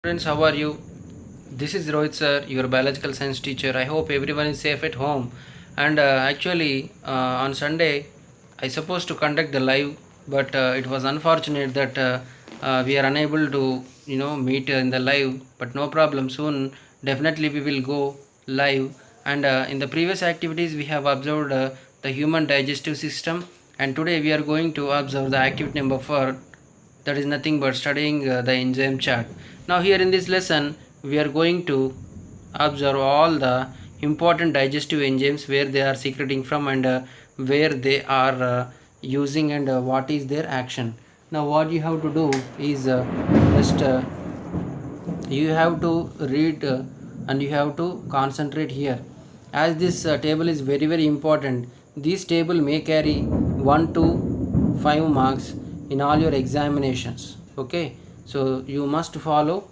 Friends, how are you? This is Rohit sir, your biological science teacher. I hope everyone is safe at home. And on Sunday, I supposed to conduct the live, but it was unfortunate that we are unable to, meet in the live. But no problem. Soon, definitely we will go live. And in the previous activities, we have observed the human digestive system, and today we are going to observe the activity number 4, that is nothing but studying the enzyme chart. Now here in this lesson we are going to observe all the important digestive enzymes, where they are secreting from, and where they are using, and what is their action. Now what you have to do is just you have to read, and you have to concentrate here, as this table is very important. This table may carry 1 to 5 marks in all your examinations. Okay, so you must follow.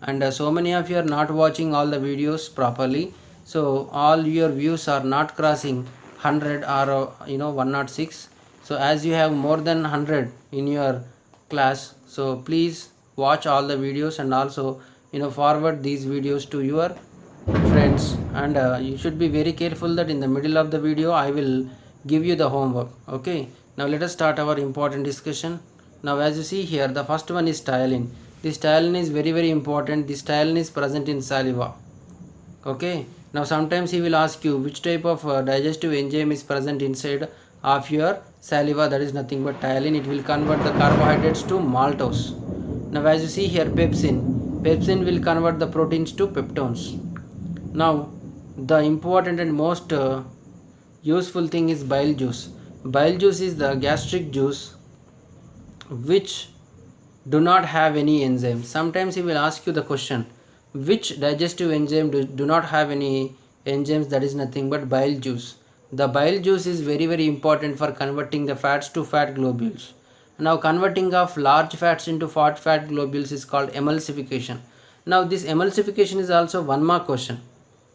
And so many of you are not watching all the videos properly, so all your views are not crossing 100 or 106. So as you have more than 100 in your class, so please watch all the videos, and also forward these videos to your friends. And you should be very careful that in the middle of the video I will give you the homework. Okay, now let us start our important discussion. Now as you see here, the first one is ptyalin. This ptyalin is very important. This ptyalin is present in saliva. Okay, now sometimes he will ask you which type of digestive enzyme is present inside of your saliva. That is nothing but ptyalin. It will convert the carbohydrates to maltose. Now as you see here, pepsin will convert the proteins to peptones. Now the important and most useful thing is bile juice. Bile juice is the gastric juice which do not have any enzyme. Sometimes he will ask you the question, which digestive enzyme do not have any enzymes. That is nothing but bile juice. The bile juice is very important for converting the fats to fat globules. Now converting of large fats into fat globules is called emulsification. Now this emulsification is also one mark question,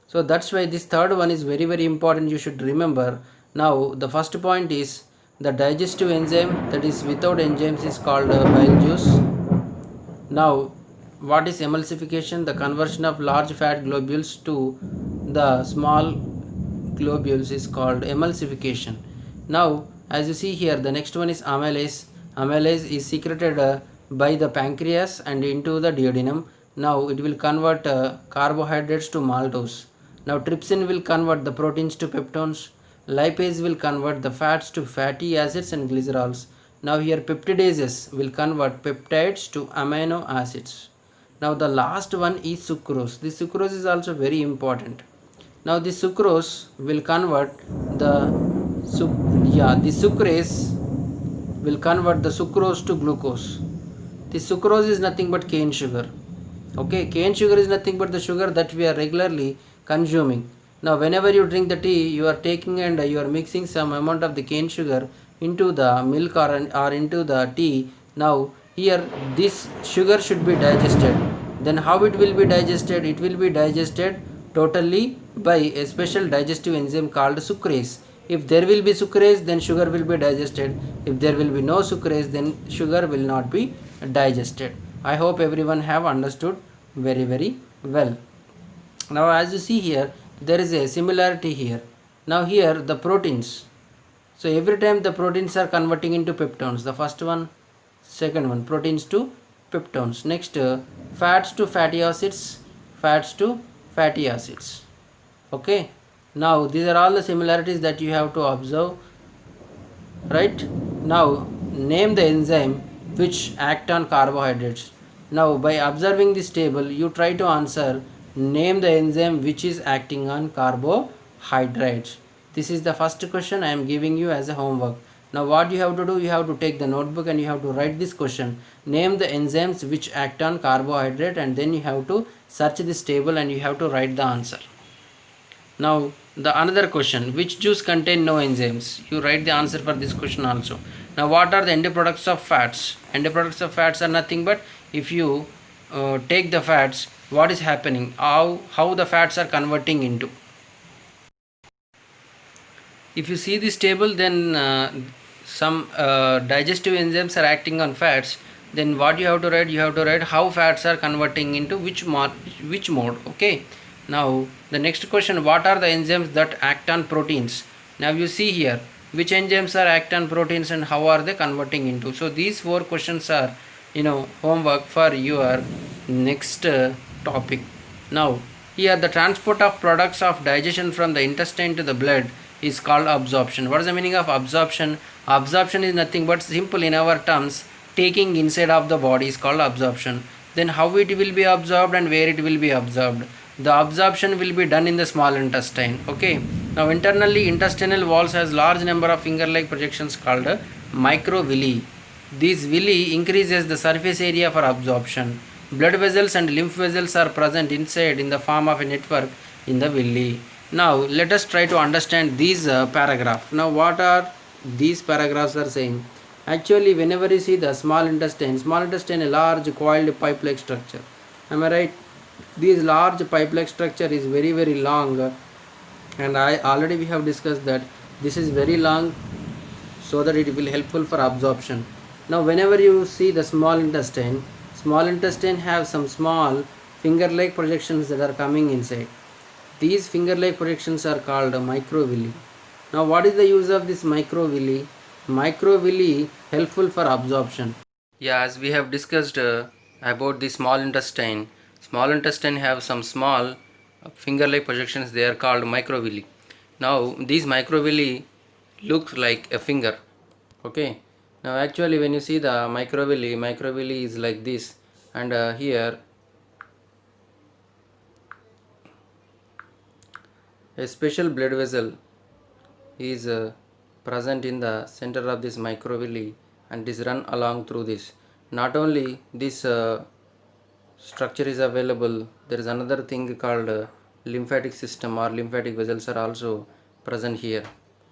so that's why this third one is very important, you should remember. Now the first point is the digestive enzyme that is without enzymes is called bile juice. Now what is emulsification? The conversion of large fat globules to the small globules is called emulsification. Now as you see here, the next one is amylase. Amylase is secreted by the pancreas and into the duodenum. Now it will convert carbohydrates to maltose. Now trypsin will convert the proteins to peptones. Lipase will convert the fats to fatty acids and glycerols. Now here peptidases will convert peptides to amino acids. Now the last one is sucrose. This sucrose is also very important. Now this sucrose will convert the sucrase will convert the sucrose to glucose. The sucrose is nothing but cane sugar. Okay, cane sugar is nothing but the sugar that we are regularly consuming. Now whenever you drink the tea, you are taking and you are mixing some amount of the cane sugar into the milk, or into the tea. Now here this sugar should be digested. Then how it will be digested? It will be digested totally by a special digestive enzyme called sucrase. If there will be sucrase, then sugar will be digested. If there will be no sucrase, then sugar will not be digested. I hope everyone have understood very well. Now as you see here, there is a similarity here. Now here the proteins, so every time the proteins are converting into peptones. The first one, second one, proteins to peptones. Next fats to fatty acids, fats to fatty acids. Okay, now these are all the similarities that you have to observe, right? Now name the enzyme which act on carbohydrates. Now by observing this table, you try to answer, name the enzyme which is acting on carbohydrates. This is the first question I am giving you as a homework. Now what you have to do, you have to take the notebook and you have to write this question, name the enzymes which act on carbohydrate, and then you have to search this table and you have to write the answer. Now the another question, which juice contain no enzymes? You write the answer for this question also. Now what are the end products of fats? End products of fats are nothing but, if you take the fats, what is happening, how the fats are converting into. If you see this table, then some digestive enzymes are acting on fats, then what you have to write, you have to write how fats are converting into which mode. Okay, now the next question, what are the enzymes that act on proteins? Now you see here which enzymes are act on proteins and how are they converting into. So these four questions are homework for your next topic. Now here the transport of products of digestion from the intestine to the blood is called absorption. What is the meaning of absorption? Absorption is nothing but simple in our terms, taking inside of the body is called absorption. Then how it will be absorbed and where it will be absorbed? The absorption will be done in the small intestine. Okay, now internally intestinal walls has large number of finger like projections called microvilli. These villi increases the surface area for absorption. Blood vessels and lymph vessels are present inside in the form of a network in the villi. Now let us try to understand these paragraph. Now what are these paragraphs are saying? Actually, whenever you see the small intestine a large coiled pipe-like structure. Am I right? This large pipe-like structure is very very long, and I already we have discussed that this is very long so that it will helpful for absorption. Now whenever you see the small intestine have some small finger-like projections that are coming inside. These finger-like projections are called microvilli. Now what is the use of this microvilli? Microvilli helpful for absorption. Yeah, as we have discussed about the small intestine have some small finger-like projections. They are called microvilli. Now these microvilli look like a finger. Okay. Now actually when you see the microvilli is like this, and here a special blood vessel is present in the center of this microvilli and is run along through this. Not only this structure is available, there is another thing called lymphatic system or lymphatic vessels are also present here.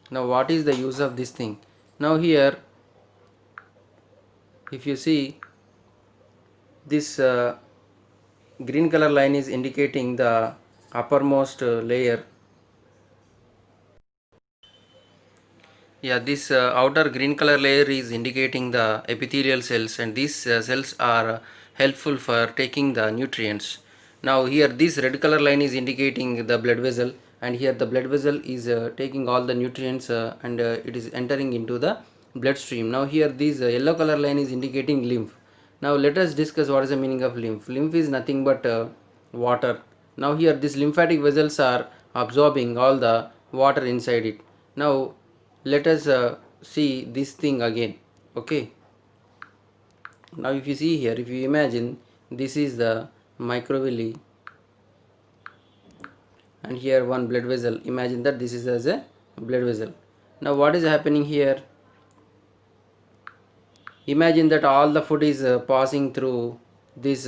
Now what is the use of this thing? Now here if you see this green color line is indicating the uppermost layer. Yeah, this outer green color layer is indicating the epithelial cells, and these cells are helpful for taking the nutrients. Now here this red color line is indicating the blood vessel, and here the blood vessel is taking all the nutrients and it is entering into the bloodstream. Now here this yellow color line is indicating lymph. Now let us discuss what is the meaning of lymph. Lymph is nothing but water. Now here these lymphatic vessels are absorbing all the water inside it. Now let us see this thing again. Okay, now if you see here, if you imagine this is the microvilli and here one blood vessel, imagine that this is as a blood vessel. Now what is happening here? Imagine that all the food is passing through this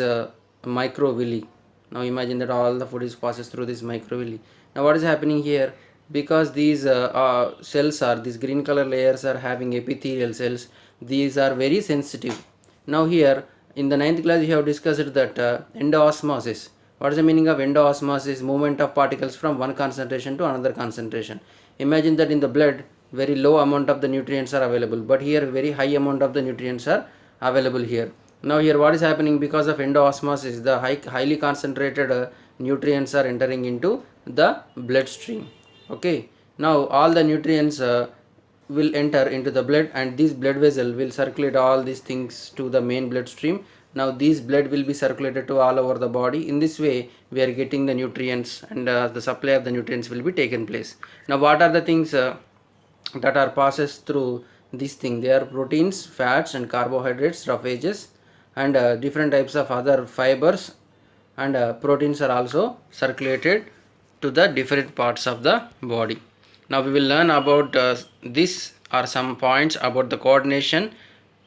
microvilli. Now imagine that all the food is passes through this microvilli. Now what is happening here? Because these cells are, these green color layers are having epithelial cells, these are very sensitive. Now here in the 9th class you have discussed that endoosmosis. What is the meaning of endoosmosis? Movement of particles from one concentration to another concentration. Imagine that in the blood very low amount of the nutrients are available, but here very high amount of the nutrients are available here. Now here what is happening? Because of endoosmosis, the highly concentrated nutrients are entering into the bloodstream. Okay, now all the nutrients will enter into the blood, and this blood vessel will circulate all these things to the main bloodstream. Now this blood will be circulated to all over the body. In this way we are getting the nutrients, and the supply of the nutrients will be taken place. Now what are the things that are passes through this thing? They are proteins, fats and carbohydrates, roughages, and different types of other fibers, and proteins are also circulated to the different parts of the body. Now we will learn about this are some points about the coordination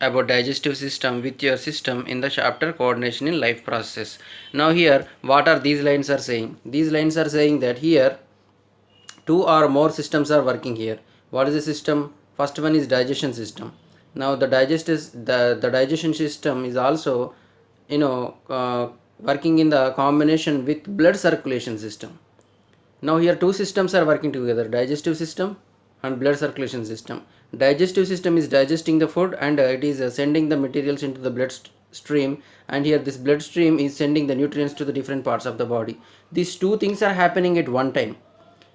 about digestive system with your system in the chapter coordination in life process. Now here what are these lines are saying? These lines are saying that here two or more systems are working here. What is the system? First one is digestion system. Now the digestion system is also working in the combination with blood circulation system. Now here two systems are working together, digestive system and blood circulation system. Digestive system is digesting the food, and it is sending the materials into the stream, and here this blood stream is sending the nutrients to the different parts of the body. These two things are happening at one time.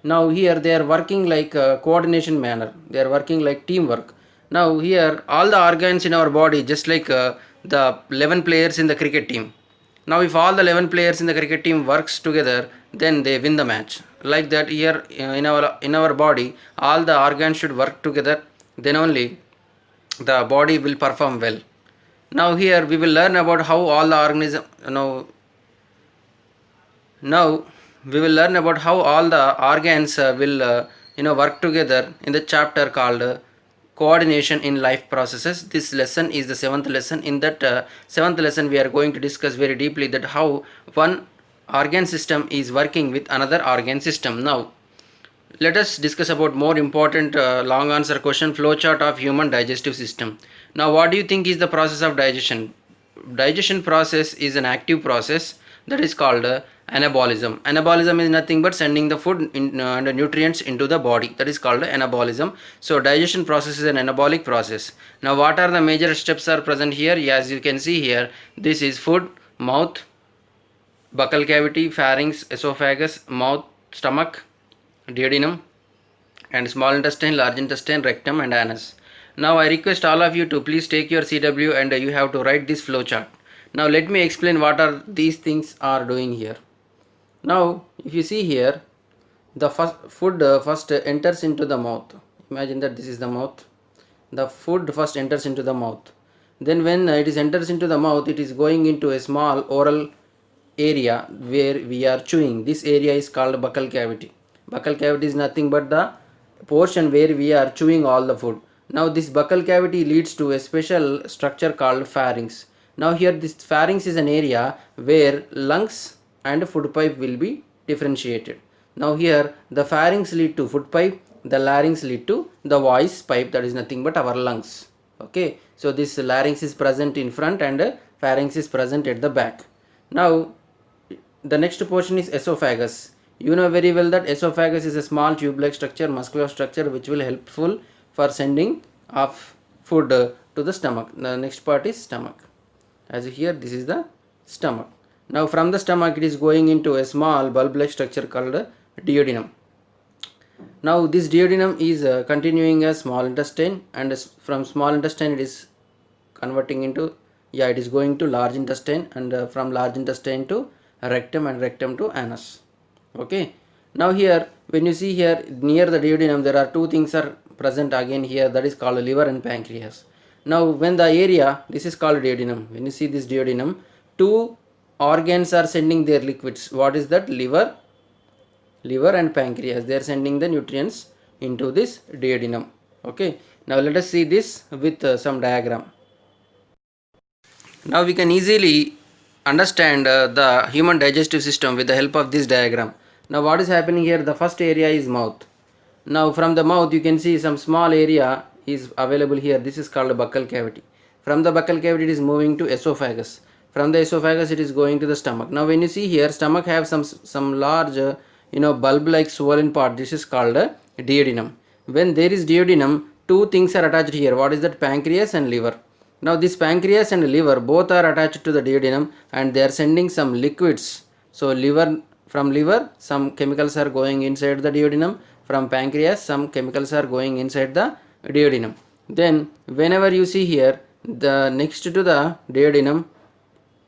Now here they are working like coordination manner, they are working like teamwork. Now here all the organs in our body, just like the 11 players in the cricket team. Now if all the 11 players in the cricket team works together, then they win the match. Like that here in our body, all the organs should work together, then only the body will perform well. Now here we will learn about how all the organism, now we will learn about how all the organs will work together in the chapter called coordination in life processes. This lesson is the seventh lesson. In that seventh lesson we are going to discuss very deeply that how one organ system is working with another organ system. Now let us discuss about more important long answer question, flowchart of human digestive system. Now what do you think is the process of digestion? Digestion process is an active process that is called anabolism. Anabolism is nothing but sending the food and the nutrients into the body, that is called anabolism. So digestion process is an anabolic process. Now what are the major steps are present here? As you can see here, this is food, mouth, buccal cavity, pharynx, esophagus, mouth, stomach, duodenum, and small intestine, large intestine, rectum, and anus. Now I request all of you to please take your CW, and you have to write this flow chart. Now let me explain what are these things are doing here. Now if you see here, the food first enters into the mouth. Imagine that this is the mouth. The food first enters into the mouth. Then when it is enters into the mouth, it is going into a small oral area where we are chewing. This area is called buccal cavity. Buccal cavity is nothing but the portion where we are chewing all the food. Now this buccal cavity leads to a special structure called pharynx. Now here this pharynx is an area where lungs and food pipe will be differentiated. Now here the pharynx lead to food pipe, the larynx lead to the voice pipe, that is nothing but our lungs. Okay, so this larynx is present in front and pharynx is present at the back. Now the next portion is esophagus. You know very well that esophagus is a small tube-like structure, muscular structure, which will helpful for sending of food to the stomach. The next part is stomach. As here, this is the stomach. Now from the stomach, it is going into a small bulb-like structure called duodenum. Now this duodenum is continuing as small intestine, and from small intestine it is converting into, it is going to large intestine, and from large intestine to rectum, and rectum to anus. Okay, now here when you see here near the duodenum, there are two things are present again here, that is called liver and pancreas. Now when the area, this is called duodenum, when you see this duodenum, two organs are sending their liquids. What is that? Liver and pancreas, they are sending the nutrients into this duodenum. Okay, now let us see this with some diagram. Now we can easily understand the human digestive system with the help of this diagram. Now what is happening here? The first area is mouth. Now from the mouth you can see some small area is available here. This is called buccal cavity. From the buccal cavity it is moving to esophagus. From the esophagus it is going to the stomach. Now when you see here, stomach have some large bulb like swollen part. This is called duodenum. When there is duodenum, two things are attached here. What is that? Pancreas and liver. Now this pancreas and liver both are attached to the duodenum, and they are sending some liquids. So from liver some chemicals are going inside the duodenum, from pancreas some chemicals are going inside the duodenum. Then whenever you see here, the next to the duodenum,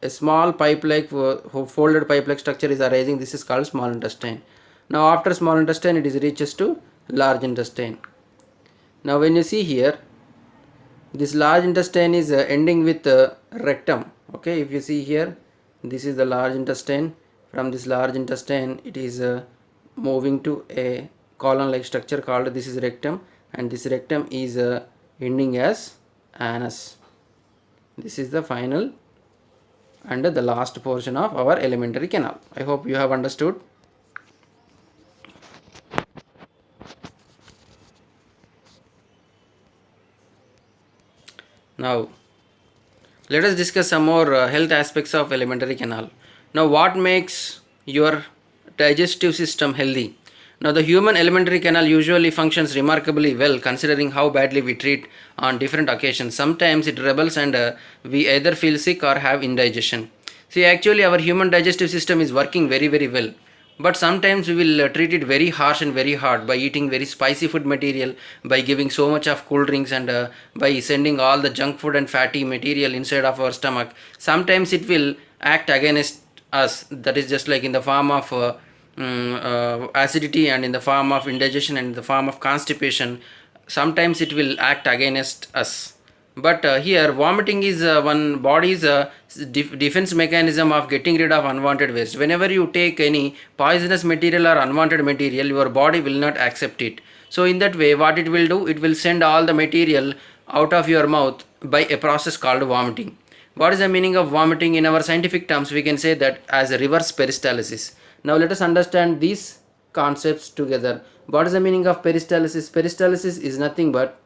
a small pipe like folded pipe like structure is arising. This is called small intestine. Now after small intestine it is reaches to large intestine. Now when you see here, this large intestine is ending with rectum. Okay, if you see here, this is the large intestine. From this large intestine it is moving to a colon like structure called, this is rectum, and this rectum is ending as anus. This is the final and the last portion of our alimentary canal. I hope you have understood. Now let us discuss some more health aspects of alimentary canal. Now what makes your digestive system healthy? Now, the human alimentary canal usually functions remarkably well considering how badly we treat on different occasions. Sometimes it rebels and we either feel sick or have indigestion. See, actually, our human digestive system is working very, very well. But sometimes we will treat it very harsh and very hard by eating very spicy food material, by giving so much of cool drinks, and by sending all the junk food and fatty material inside of our stomach. Sometimes it will act against us. That is just like in the form of acidity, and in the form of indigestion, and in the form of constipation. Sometimes it will act against us. But here vomiting is one body's defense mechanism of getting rid of unwanted waste. Whenever you take any poisonous material or unwanted material, your body will not accept it. So in that way, what it will do, it will send all the material out of your mouth by a process called vomiting. What is the meaning of vomiting? In our scientific terms, we can say that as a reverse peristalsis. Now let us understand these concepts together. What is the meaning of peristalsis? Peristalsis is nothing but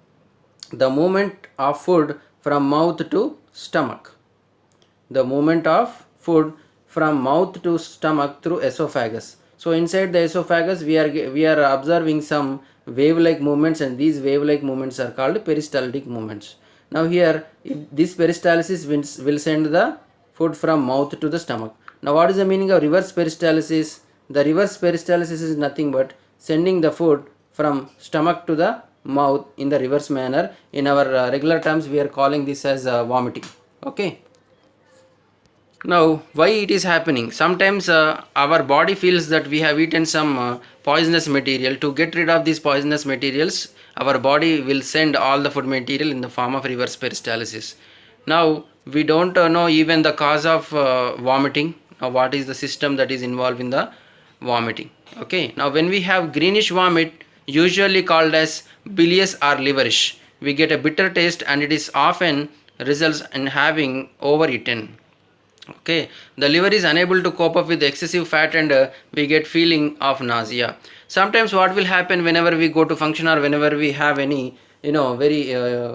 the movement of food from mouth to stomach. The movement of food from mouth to stomach through esophagus. So inside the esophagus, we are observing some wave-like movements, and these wave-like movements are called peristaltic movements. Now here, if this peristalsis will send the food from mouth to the stomach. Now what is the meaning of reverse peristalsis? The reverse peristalsis is nothing but sending the food from stomach to the mouth in the reverse manner. In our regular terms, we are calling this as vomiting. Okay. Now, why it is happening? Sometimes our body feels that we have eaten some poisonous material. To get rid of these poisonous materials, our body will send all the food material in the form of reverse peristalsis. Now, we don't know even the cause of vomiting. What is the system that is involved in the vomiting? Okay. Now, when we have greenish vomit, usually called as bilious or liverish, we get a bitter taste, and it is often results in having overeaten. Okay, the liver is unable to cope up with excessive fat, and we get feeling of nausea. Sometimes what will happen whenever we go to function, or whenever we have any very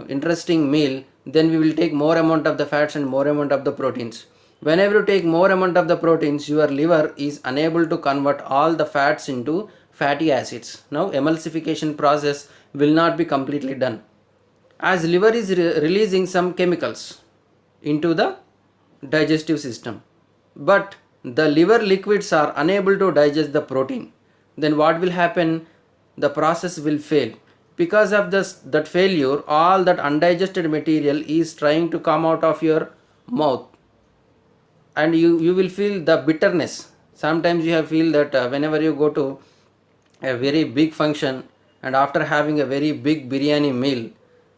interesting meal, then we will take more amount of the fats and more amount of the proteins. Whenever you take more amount of the proteins, your liver is unable to convert all the fats into fatty acids. Now emulsification process will not be completely done, as liver is releasing some chemicals into the digestive system, but the liver liquids are unable to digest the protein. Then what will happen? The process will fail. Because of that failure, all that undigested material is trying to come out of your mouth, and you will feel the bitterness. Sometimes you have feel that whenever you go to a very big function, and after having a very big biryani meal,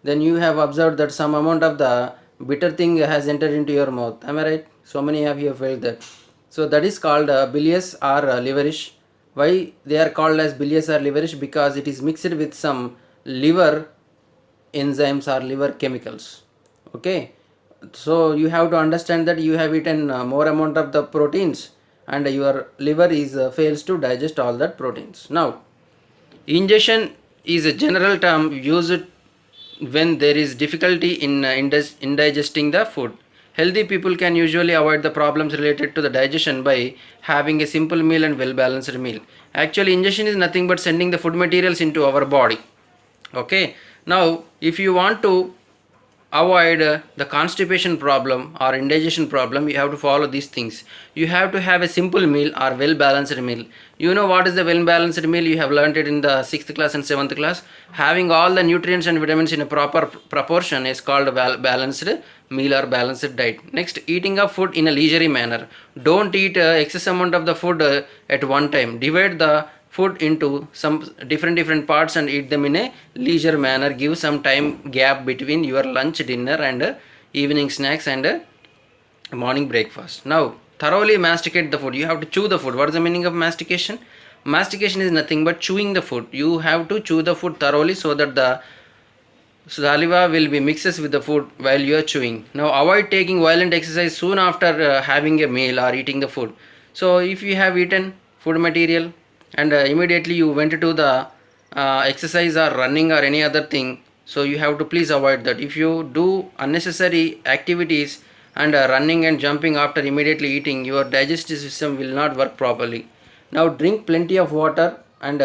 then you have observed that some amount of the bitter thing has entered into your mouth. Am I right? So many of you have felt that. So that is called bilious or liverish. Why they are called as bilious or liverish? Because it is mixed with some liver enzymes or liver chemicals. Okay. So you have to understand that you have eaten more amount of the proteins, and your liver is fails to digest all that proteins. Now, ingestion is a general term used when there is difficulty in indigesting the food. Healthy people can usually avoid the problems related to the digestion by having a simple meal and well balanced meal. Actually, ingestion is nothing but sending the food materials into our body. Okay. Now, if you want to avoid the constipation problem or indigestion problem, you have to follow these things. You have to have a simple meal or well balanced meal. You know what is the well balanced meal? You have learned it in the 6th class and 7th class. Having all the nutrients and vitamins in a proper proportion is called a balanced meal or balanced diet. Next, eating of food in a leisurely manner. Don't eat excess amount of the food at one time. Divide the food into some different parts and eat them in a leisure manner. Give some time gap between your lunch, dinner, and evening snacks, and morning breakfast. Now, thoroughly masticate the food. You have to chew the food. What is the meaning of mastication? Mastication is nothing but chewing the food. You have to chew the food thoroughly so that the saliva will be mixes with the food while you are chewing. Now, avoid taking violent exercise soon after having a meal or eating the food. So if you have eaten food material and immediately you went to the exercise or running or any other thing, so you have to please avoid that. If you do unnecessary activities and running and jumping after immediately eating, your digestive system will not work properly. Now, drink plenty of water and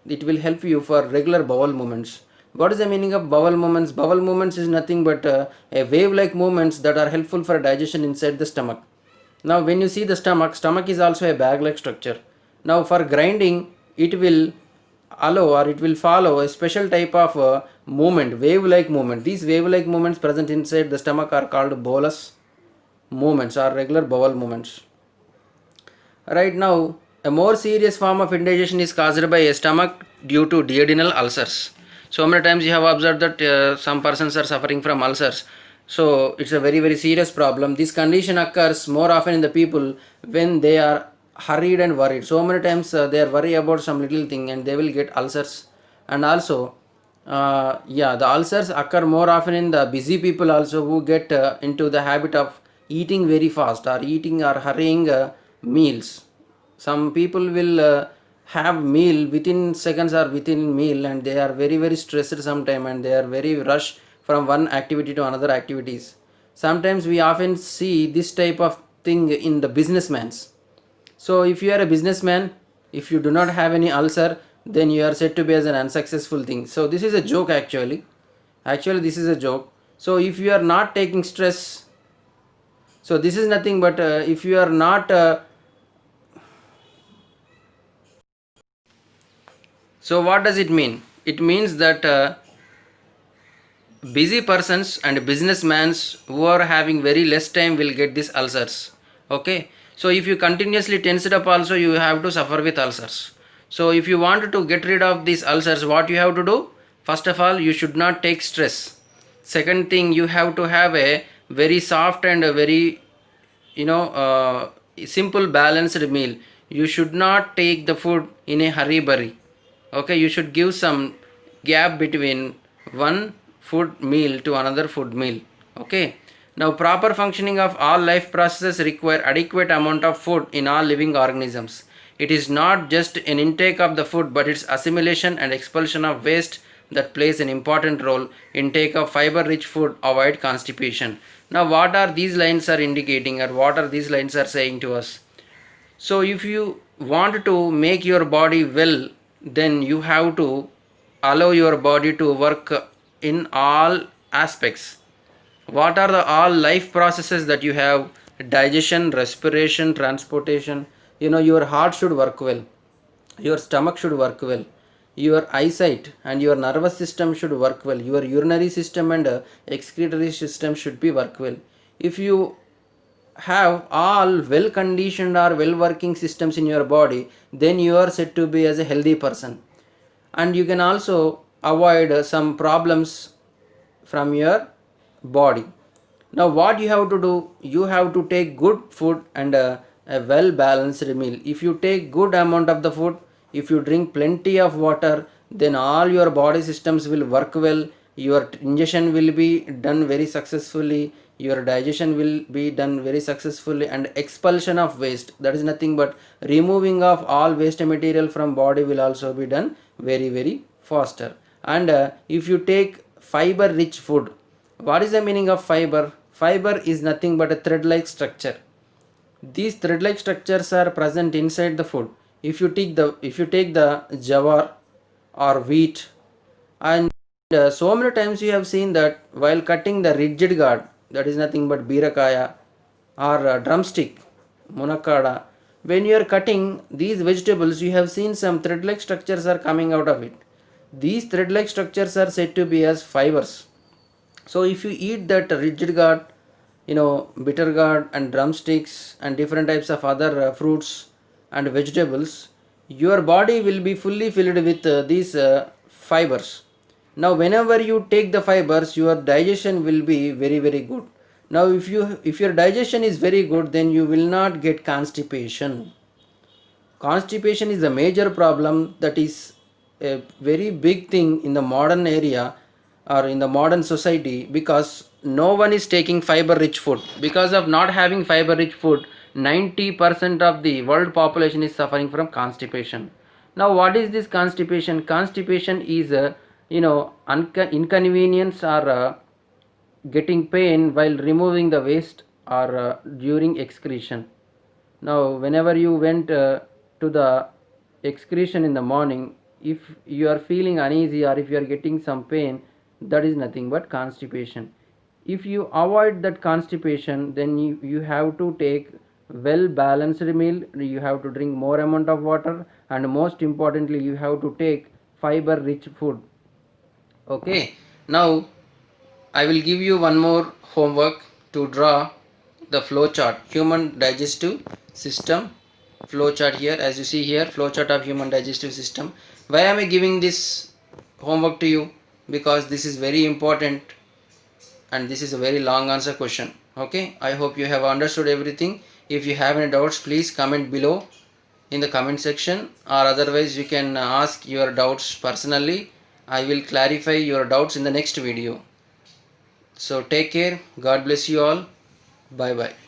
it will help you for regular bowel movements. What is the meaning of bowel movements? Bowel movements is nothing but a wave like movements that are helpful for digestion inside the stomach. Now when you see the stomach is also a bag like structure. Now for grinding, it will allow or it will follow a special type of movement, wave like movement. These wave like movements present inside the stomach are called bolus movements or regular bowel movements. Right now, a more serious form of indigestion is caused by a stomach due to duodenal ulcers. So many times you have observed that some persons are suffering from ulcers. So it's a very serious problem. This condition occurs more often in the people when they are hurried and worried. So many times they are worried about some little thing and they will get ulcers. And also, the ulcers occur more often in the busy people also, who get into the habit of eating very fast or eating or hurrying meals. Some people will have meal within seconds or within meal, and they are very stressed sometime, and they are very rush from one activity to another activities. Sometimes we often see this type of thing in the businessmans. So if you are a businessman, if you do not have any ulcer, then you are said to be as an unsuccessful thing. So this is a joke actually. Actually this is a joke. So if you are not taking stress, so this is nothing but if you are not so what does it mean? It means that busy persons and businessmen who are having very less time will get these ulcers. Okay, so if you continuously tense it up also, you have to suffer with ulcers. So if you want to get rid of these ulcers, what you have to do? First of all, you should not take stress. Second thing, you have to have a very soft and a very simple balanced meal. You should not take the food in a hurry burry. Okay, you should give some gap between one food meal to another food meal. Okay, now proper functioning of all life processes require adequate amount of food in all living organisms. It is not just an intake of the food, but its assimilation and expulsion of waste that plays an important role. Intake of fiber rich food avoid constipation. Now what are these lines are indicating, or what are these lines are saying to us? So if you want to make your body well, then you have to allow your body to work in all aspects. What are the all life processes that you have? Digestion, respiration, transportation. Your heart should work well, your stomach should work well, your eyesight and your nervous system should work well, your urinary system and excretory system should be work well. If you have all well conditioned or well working systems in your body, then you are said to be as a healthy person, and you can also avoid some problems from your body. Now what you have to do? You have to take good food and a well balanced meal. If you take good amount of the food, if you drink plenty of water, then all your body systems will work well. Your ingestion will be done very successfully, your digestion will be done very successfully, and expulsion of waste, that is nothing but removing of all waste material from body, will also be done very faster. And if you take fiber rich food, what is the meaning of fiber? Fiber is nothing but a thread like structure. These thread like structures are present inside the food. If you take the jawar or wheat, and so many times you have seen that while cutting the rigid gourd, that is nothing but birakaya or drumstick, munakkada, when you are cutting these vegetables, you have seen some thread like structures are coming out of it. These thread like structures are said to be as fibers. So if you eat that rigid gourd, bitter gourd and drumsticks and different types of other fruits and vegetables, your body will be fully filled with these fibers. Now whenever you take the fibers, your digestion will be very good. Now if your digestion is very good, then you will not get constipation. Constipation is a major problem, that is a very big thing in the modern area or in the modern society, because no one is taking fiber rich food. Because of not having fiber rich food, 90% of the world population is suffering from constipation. Now what is this constipation? Constipation is a inconvenience or getting pain while removing the waste or during excretion. Now whenever you went to the excretion in the morning, if you are feeling uneasy or if you are getting some pain, that is nothing but constipation. If you avoid that constipation, then you have to take well balanced meal, you have to drink more amount of water, and most importantly you have to take fiber rich food. Okay, now I will give you one more homework to draw the flow chart, human digestive system flow chart. Here, as you see here, flow chart of human digestive system. Why am I giving this homework to you? Because this is very important and this is a very long answer question. Okay, I hope you have understood everything. If you have any doubts, please comment below in the comment section, or otherwise you can ask your doubts personally. I will clarify your doubts in the next video. So take care, God bless you all, bye bye.